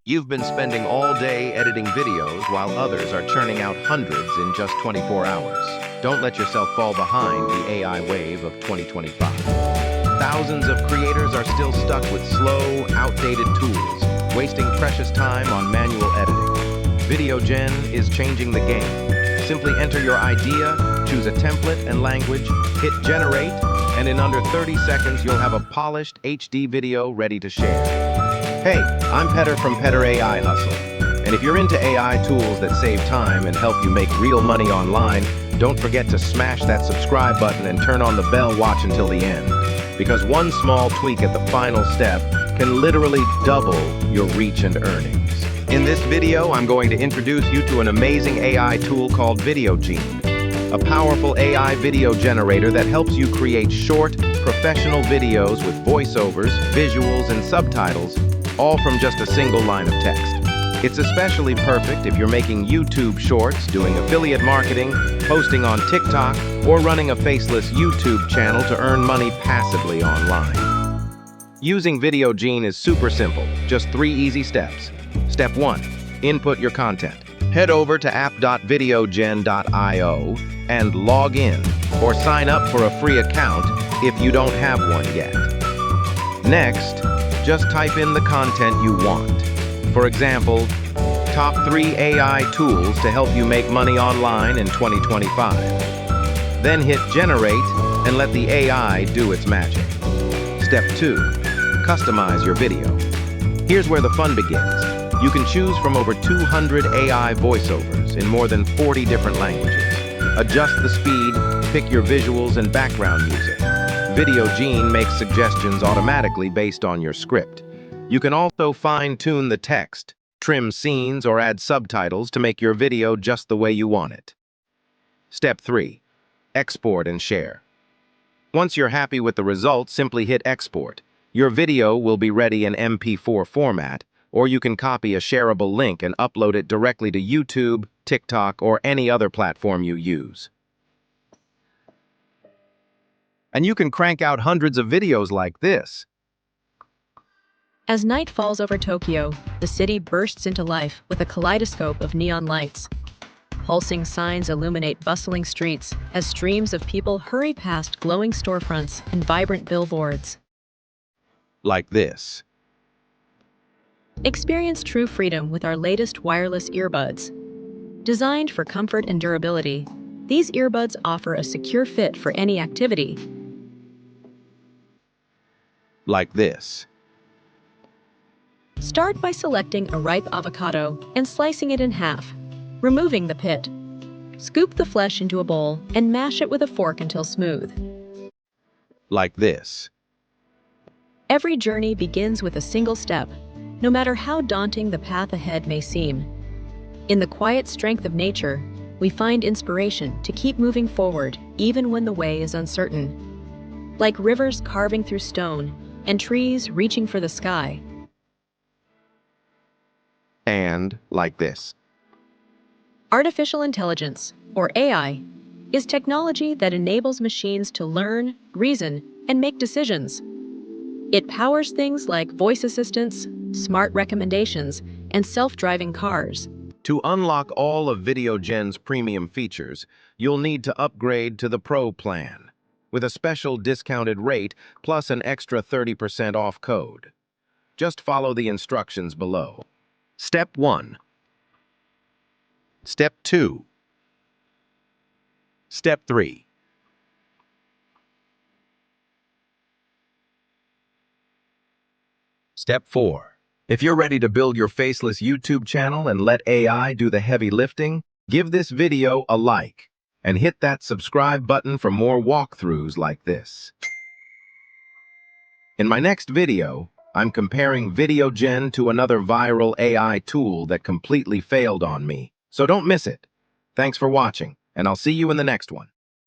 You've been spending all day editing videos while others are churning out hundreds in just 24 hours. Don't let yourself fall behind the AI wave of 2025. Thousands of creators are still stuck with slow, outdated tools, wasting precious time on manual editing. VideoGen is changing the game. Simply enter your idea, choose a template and language, hit generate, and in under 30 seconds you'll have a polished HD video ready to share. Hey, I'm Petter from Petter AI Hustle. And if you're into AI tools that save time and help you make real money online, don't forget to smash that subscribe button and turn on the bell watch until the end. Because one small tweak at the final step can literally double your reach and earnings. In this video, I'm going to introduce you to an amazing AI tool called VideoGen, a powerful AI video generator that helps you create short, professional videos with voiceovers, visuals, and subtitles, all from just a single line of text. It's especially perfect if you're making YouTube shorts, doing affiliate marketing, posting on TikTok, or running a faceless YouTube channel to earn money passively online. Using VideoGen is super simple, just 3 easy steps. Step 1. Input your content. Head over to app.videogen.io and log in, or sign up for a free account if you don't have one yet. Next, just type in the content you want. For example, top 3 AI tools to help you make money online in 2025. Then hit generate and let the AI do its magic. Step 2. Customize your video. Here's where the fun begins. You can choose from over 200 AI voiceovers in more than 40 different languages. Adjust the speed, pick your visuals and background music. VideoGen makes suggestions automatically based on your script. You can also fine-tune the text, trim scenes, or add subtitles to make your video just the way you want it. Step 3. Export and share. Once you're happy with the results, simply hit export. Your video will be ready in MP4 format, or you can copy a shareable link and upload it directly to YouTube, TikTok, or any other platform you use. And you can crank out hundreds of videos like this. As night falls over Tokyo, the city bursts into life with a kaleidoscope of neon lights. Pulsing signs illuminate bustling streets as streams of people hurry past glowing storefronts and vibrant billboards. Like this. Experience true freedom with our latest wireless earbuds. Designed for comfort and durability, these earbuds offer a secure fit for any activity. Like this. Start by selecting a ripe avocado and slicing it in half, removing the pit. Scoop the flesh into a bowl and mash it with a fork until smooth. Like this. Every journey begins with a single step, no matter how daunting the path ahead may seem. In the quiet strength of nature, we find inspiration to keep moving forward even when the way is uncertain. Like rivers carving through stone and trees reaching for the sky. And like this. Artificial intelligence, or AI, is technology that enables machines to learn, reason, and make decisions. It powers things like voice assistants, smart recommendations, and self-driving cars. To unlock all of VideoGen's premium features, you'll need to upgrade to the Pro plan, with a special discounted rate plus an extra 30% off code. Just follow the instructions below. Step 1. Step 2. Step 3. Step 4. If you're ready to build your faceless YouTube channel and let AI do the heavy lifting, give this video a like and hit that subscribe button for more walkthroughs like this. In my next video, I'm comparing VideoGen to another viral AI tool that completely failed on me, so don't miss it. Thanks for watching, and I'll see you in the next one.